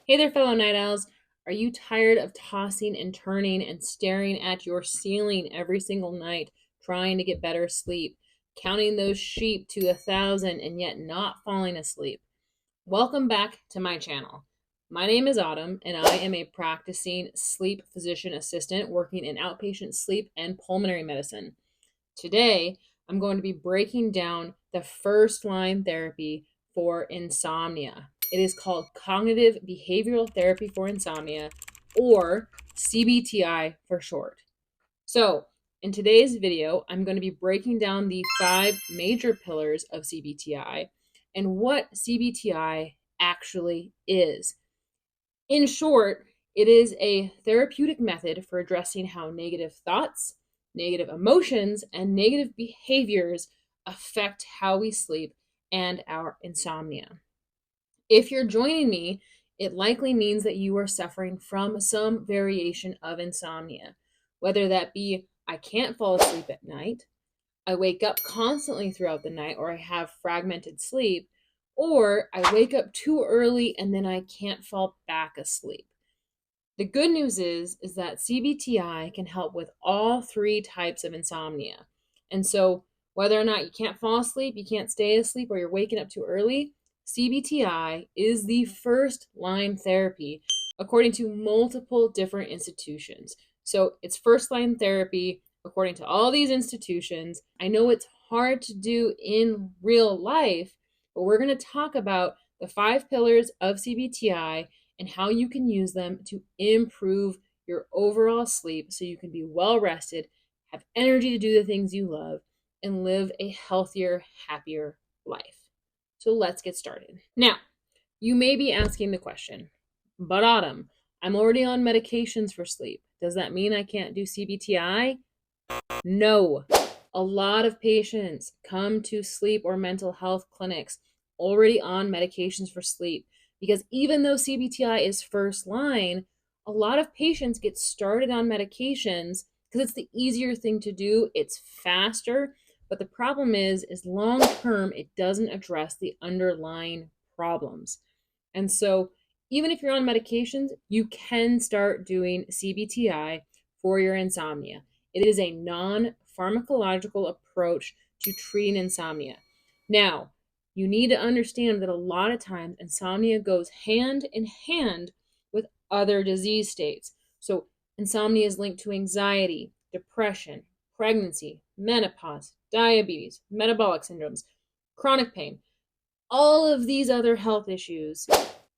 Hey there, fellow night owls. Are you tired of tossing and turning and staring at your ceiling every single night, trying to get better sleep, counting those sheep to 1,000 and yet not falling asleep? Welcome back to my channel. My name is Autumn, and I am a practicing sleep physician assistant working in outpatient sleep and pulmonary medicine. Today, I'm going to be breaking down the first line therapy for insomnia. It is called cognitive behavioral therapy for insomnia, or CBTi for short. So, in today's video, I'm going to be breaking down the 5 major pillars of CBTi and what CBTi actually is. In short, it is a therapeutic method for addressing how negative thoughts, negative emotions, and negative behaviors affect how we sleep and our insomnia. If you're joining me, it likely means that you are suffering from some variation of insomnia, whether that be I can't fall asleep at night, I wake up constantly throughout the night, or I have fragmented sleep, or I wake up too early and then I can't fall back asleep. The good news is that CBTi can help with all 3 types of insomnia. And so whether or not you can't fall asleep, you can't stay asleep, or you're waking up too early, CBTi is the first line therapy according to multiple different institutions. So it's first line therapy according to all these institutions. I know it's hard to do in real life, but we're going to talk about the 5 pillars of CBTi and how you can use them to improve your overall sleep so you can be well rested, have energy to do the things you love, and live a healthier, happier life. So let's get started. Now, you may be asking the question, but Autumn, I'm already on medications for sleep. Does that mean I can't do CBTi? No. A lot of patients come to sleep or mental health clinics already on medications for sleep because even though CBTi is first line, a lot of patients get started on medications because it's the easier thing to do. It's faster, but the problem is long term, it doesn't address the underlying problems. And so even if you're on medications, you can start doing CBTi for your insomnia. It is a non-pharmacological approach to treating insomnia. Now, you need to understand that a lot of times insomnia goes hand in hand with other disease states. So insomnia is linked to anxiety, depression, pregnancy, menopause, diabetes, metabolic syndromes, chronic pain. All of these other health issues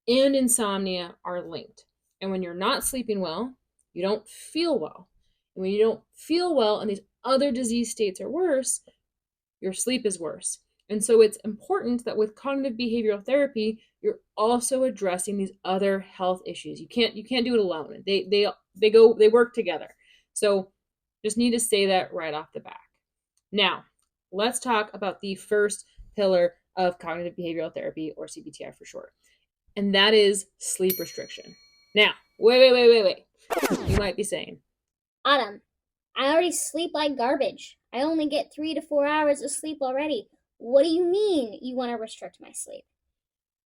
and insomnia are linked. And when you're not sleeping well, you don't feel well. And when you don't feel well and these other disease states are worse, your sleep is worse. And so it's important that with cognitive behavioral therapy, you're also addressing these other health issues. You can't do it alone. They work together. So just need to say that right off the bat. Now, let's talk about the first pillar of cognitive behavioral therapy, or CBTi for short, and that is sleep restriction. Now, wait. You might be saying, Autumn, I already sleep like garbage. I only get 3 to 4 hours of sleep already. What do you mean you want to restrict my sleep?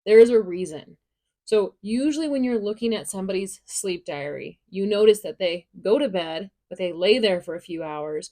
there is a reason. So usually when you're looking at somebody's sleep diary, you notice that they go to bed, but they lay there for a few hours,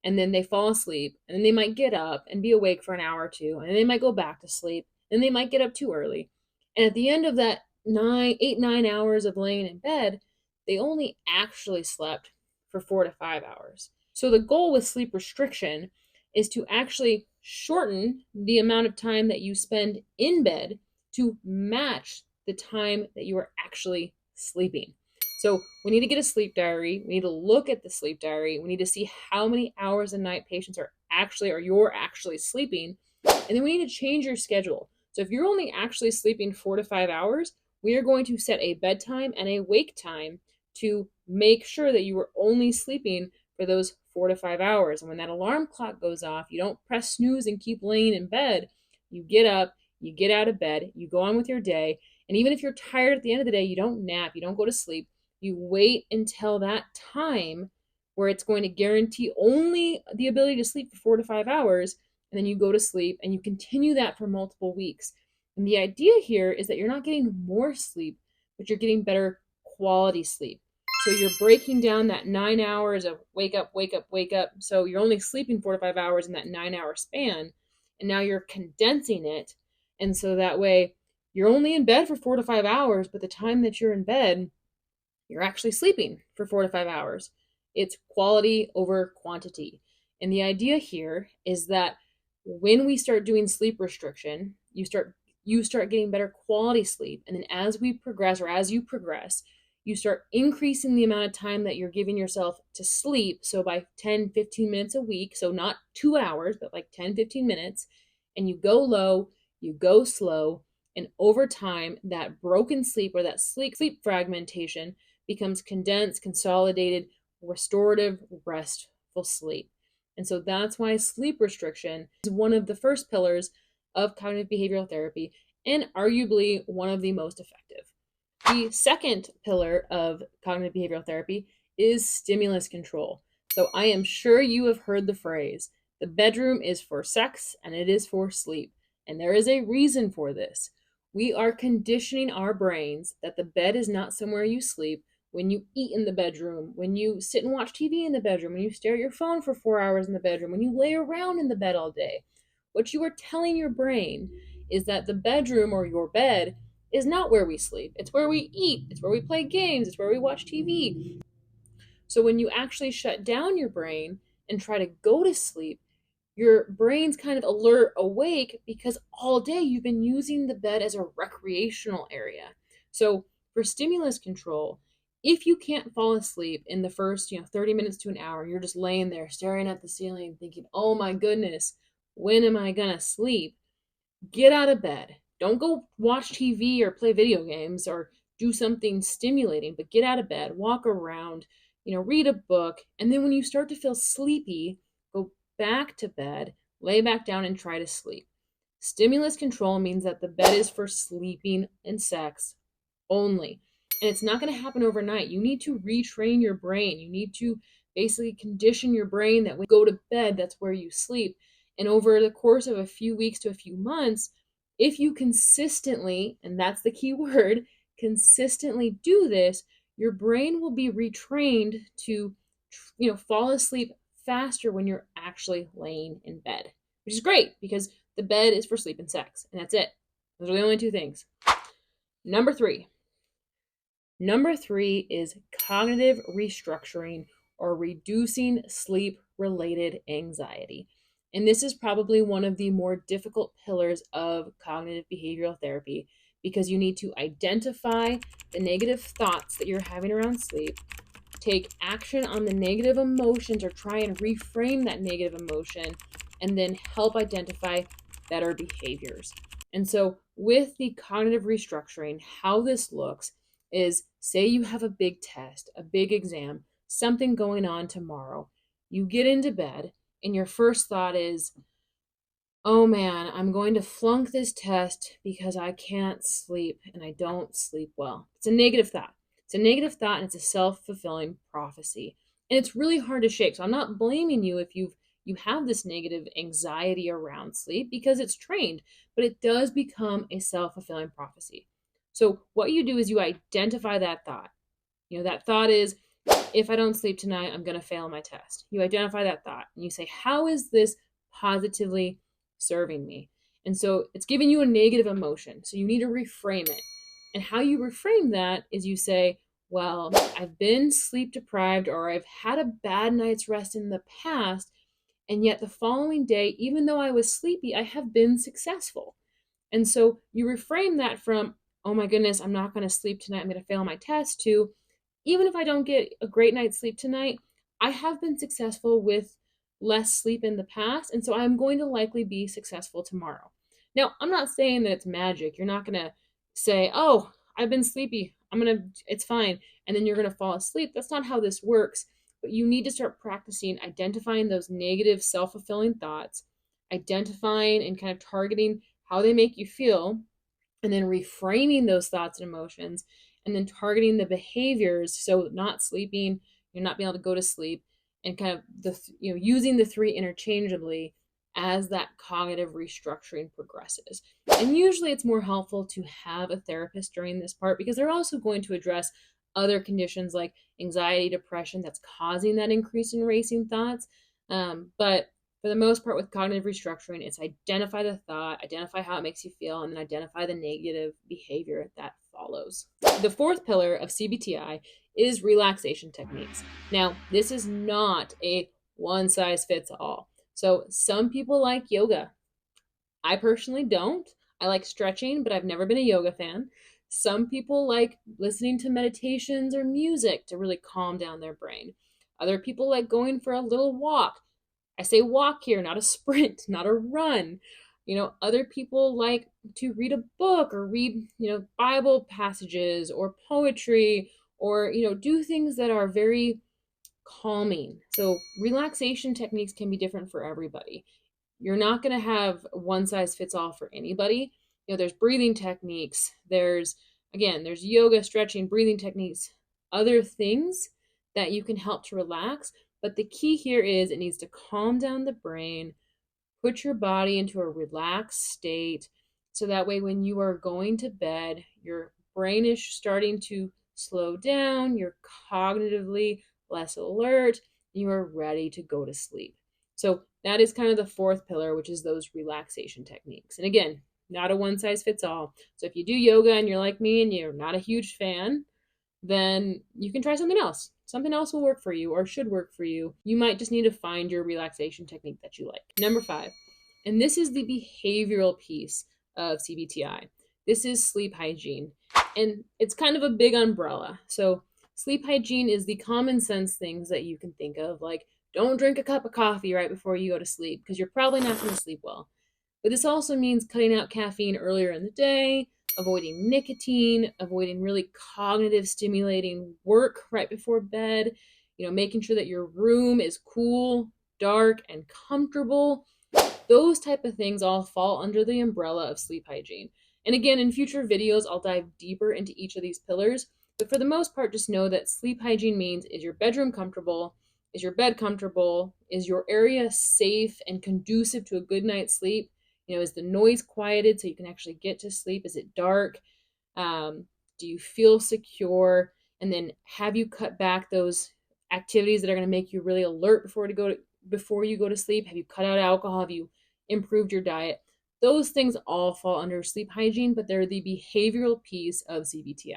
and then they fall asleep, and then they might get up and be awake for an hour or two, and then they might go back to sleep, and they might get up too early. And at the end of that 9 hours of laying in bed, they only actually slept for 4 to 5 hours. So the goal with sleep restriction is to actually shorten the amount of time that you spend in bed to match the time that you are actually sleeping. So we need to get a sleep diary. We need to look at the sleep diary. We need to see how many hours a night patients are actually, or you're actually sleeping. And then we need to change your schedule. So if you're only actually sleeping 4 to 5 hours, we are going to set a bedtime and a wake time to make sure that you are only sleeping for those 4 to 5 hours. And when that alarm clock goes off, you don't press snooze and keep laying in bed. You get up, you get out of bed, you go on with your day. And even if you're tired at the end of the day, you don't nap, you don't go to sleep. You wait until that time where it's going to guarantee only the ability to sleep for 4 to 5 hours. And then you go to sleep and you continue that for multiple weeks. And the idea here is that you're not getting more sleep, but you're getting better quality sleep. So you're breaking down that 9 hours of wake up, wake up, wake up. So you're only sleeping 4 to 5 hours in that 9 hour span. And now you're condensing it. And so that way you're only in bed for 4 to 5 hours, but the time that you're in bed, you're actually sleeping for 4 to 5 hours. It's quality over quantity. And the idea here is that when we start doing sleep restriction, you start getting better quality sleep. And then as we progress, or as you progress, you start increasing the amount of time that you're giving yourself to sleep. So by 10, 15 minutes a week, so not 2 hours, but like 10, 15 minutes, and you go low, you go slow, and over time, that broken sleep or that sleep fragmentation becomes condensed, consolidated, restorative, restful sleep. And so that's why sleep restriction is one of the first pillars of cognitive behavioral therapy and arguably one of the most effective. The second pillar of cognitive behavioral therapy is stimulus control. So I am sure you have heard the phrase, the bedroom is for sex and it is for sleep. And there is a reason for this. We are conditioning our brains that the bed is not somewhere you sleep. When you eat in the bedroom, when you sit and watch TV in the bedroom, when you stare at your phone for 4 hours in the bedroom, when you lay around in the bed all day, what you are telling your brain is that the bedroom or your bed is not where we sleep. It's where we eat, it's where we play games, it's where we watch TV. So when you actually shut down your brain and try to go to sleep, your brain's kind of alert, awake, because all day you've been using the bed as a recreational area. So for stimulus control, if you can't fall asleep in the first 30 minutes to an hour, you're just laying there staring at the ceiling thinking, oh my goodness, when am I gonna sleep? Get out of bed. Don't go watch TV or play video games or do something stimulating, but get out of bed, walk around, read a book. And then when you start to feel sleepy, go back to bed, lay back down, and try to sleep. Stimulus control means that the bed is for sleeping and sex only. And it's not going to happen overnight. You need to retrain your brain. You need to basically condition your brain that when you go to bed, that's where you sleep. And over the course of a few weeks to a few months, if you consistently, and that's the key word, consistently do this, your brain will be retrained to, fall asleep faster when you're actually laying in bed, which is great because the bed is for sleep and sex, and that's it. Those are the only two things. Number three is cognitive restructuring or reducing sleep related anxiety. And this is probably one of the more difficult pillars of cognitive behavioral therapy because you need to identify the negative thoughts that you're having around sleep, take action on the negative emotions or try and reframe that negative emotion, and then help identify better behaviors. And so, with the cognitive restructuring, how this looks is say you have a big test, a big exam, something going on tomorrow. You get into bed, and your first thought is, oh man, I'm going to flunk this test because I can't sleep and I don't sleep well. It's a negative thought. It's a negative thought and it's a self-fulfilling prophecy. And it's really hard to shake. So I'm not blaming you if you have this negative anxiety around sleep because it's trained, but it does become a self-fulfilling prophecy. So what you do is you identify that thought. That thought is, if I don't sleep tonight, I'm going to fail my test. You identify that thought and you say, how is this positively serving me? And so it's giving you a negative emotion. So you need to reframe it. And how you reframe that is you say, well, I've been sleep deprived or I've had a bad night's rest in the past. And yet the following day, even though I was sleepy, I have been successful. And so you reframe that from, oh my goodness, I'm not going to sleep tonight, I'm going to fail my test, to even if I don't get a great night's sleep tonight, I have been successful with less sleep in the past, and so I'm going to likely be successful tomorrow. Now, I'm not saying that it's magic. You're not going to say, oh, I've been sleepy, it's fine, and then you're going to fall asleep. That's not how this works. But you need to start practicing identifying those negative self-fulfilling thoughts, identifying and kind of targeting how they make you feel, and then reframing those thoughts and emotions, and then targeting the behaviors. So not sleeping, you're not being able to go to sleep, and kind of using the three interchangeably as that cognitive restructuring progresses. And usually it's more helpful to have a therapist during this part because they're also going to address other conditions like anxiety, depression that's causing that increase in racing thoughts. But for the most part, with cognitive restructuring, it's identify the thought, identify how it makes you feel, and then identify the negative behavior that follows. The fourth pillar of CBTi is relaxation techniques. Now, this is not a one size fits all. So, some people like yoga. I personally don't. I like stretching, but I've never been a yoga fan. Some people like listening to meditations or music to really calm down their brain. Other people like going for a little walk. I say walk here, not a sprint, not a run. Other people like to read a book or read, Bible passages or poetry or, do things that are very calming. So relaxation techniques can be different for everybody. You're not going to have one size fits all for anybody. There's breathing techniques. There's yoga, stretching, breathing techniques, other things that you can help to relax. But the key here is it needs to calm down the brain, put your body into a relaxed state. So that way, when you are going to bed, your brain is starting to slow down, you're cognitively less alert, you are ready to go to sleep. So that is kind of the fourth pillar, which is those relaxation techniques. And again, not a one size fits all. So if you do yoga and you're like me and you're not a huge fan, then you can try something else. Something else will work for you or should work for you. You might just need to find your relaxation technique that you like. Number 5, and this is the behavioral piece of CBTi. This is sleep hygiene. And it's kind of a big umbrella. So sleep hygiene is the common sense things that you can think of, like don't drink a cup of coffee right before you go to sleep because you're probably not going to sleep well. But this also means cutting out caffeine earlier in the day, avoiding nicotine, avoiding really cognitive stimulating work right before bed, making sure that your room is cool, dark, and comfortable. Those type of things all fall under the umbrella of sleep hygiene. And again, in future videos, I'll dive deeper into each of these pillars. But for the most part, just know that sleep hygiene means, is your bedroom comfortable? Is your bed comfortable? Is your area safe and conducive to a good night's sleep? Is the noise quieted so you can actually get to sleep? Is it dark? Do you feel secure? And then have you cut back those activities that are going to make you really alert before you go to sleep? Have you cut out alcohol? Have you improved your diet? Those things all fall under sleep hygiene, but they're the behavioral piece of CBTi.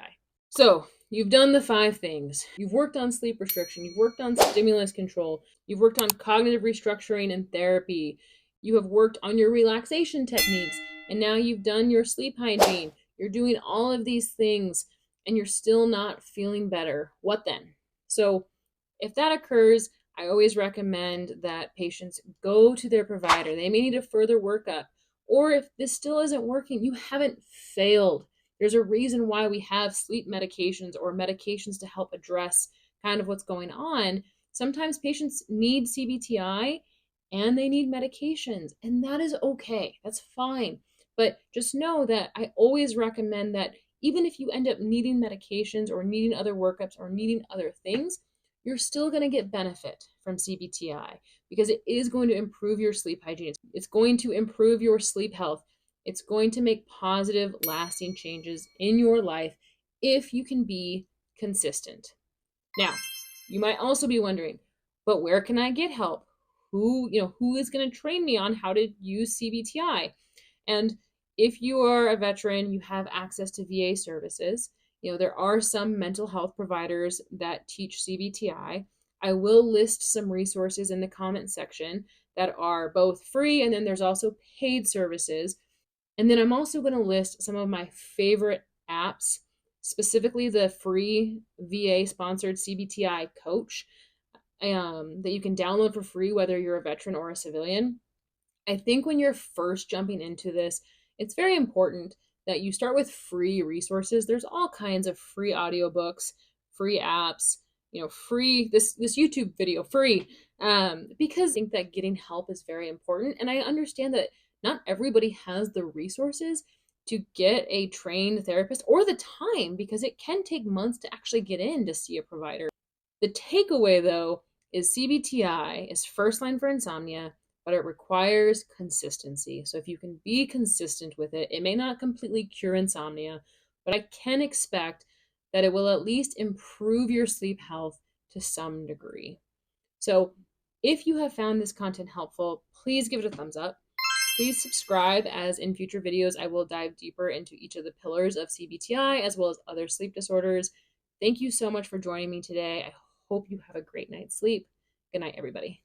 So you've done the 5 things. You've worked on sleep restriction. You've worked on stimulus control. You've worked on cognitive restructuring and therapy. You have worked on your relaxation techniques. And now you've done your sleep hygiene. You're doing all of these things and you're still not feeling better. What then? So if that occurs, I always recommend that patients go to their provider. They may need a further workup. Or if this still isn't working, you haven't failed. There's a reason why we have sleep medications or medications to help address kind of what's going on. Sometimes patients need CBTi and they need medications, and that is okay. That's fine. But just know that I always recommend that even if you end up needing medications or needing other workups or needing other things, you're still going to get benefit from CBTi because it is going to improve your sleep hygiene. It's going to improve your sleep health. It's going to make positive, lasting changes in your life if you can be consistent. Now, you might also be wondering, but where can I get help? Who is going to train me on how to use CBTi? And if you are a veteran, you have access to VA services. There are some mental health providers that teach CBTi. I will list some resources in the comment section that are both free, and then there's also paid services. And then I'm also going to list some of my favorite apps, specifically the free VA sponsored CBTi coach that you can download for free, whether you're a veteran or a civilian. I think when you're first jumping into this, it's very important that you start with free resources. There's all kinds of free audiobooks, free apps, free this YouTube video, free, because I think that getting help is very important. And I understand that not everybody has the resources to get a trained therapist or the time, because it can take months to actually get in to see a provider. The takeaway, though, is CBTi is first line for insomnia, but it requires consistency. So if you can be consistent with it, it may not completely cure insomnia, but I can expect that it will at least improve your sleep health to some degree. So if you have found this content helpful, please give it a thumbs up. Please subscribe, as in future videos, I will dive deeper into each of the pillars of CBTi as well as other sleep disorders. Thank you so much for joining me today. I hope you have a great night's sleep. Good night, everybody.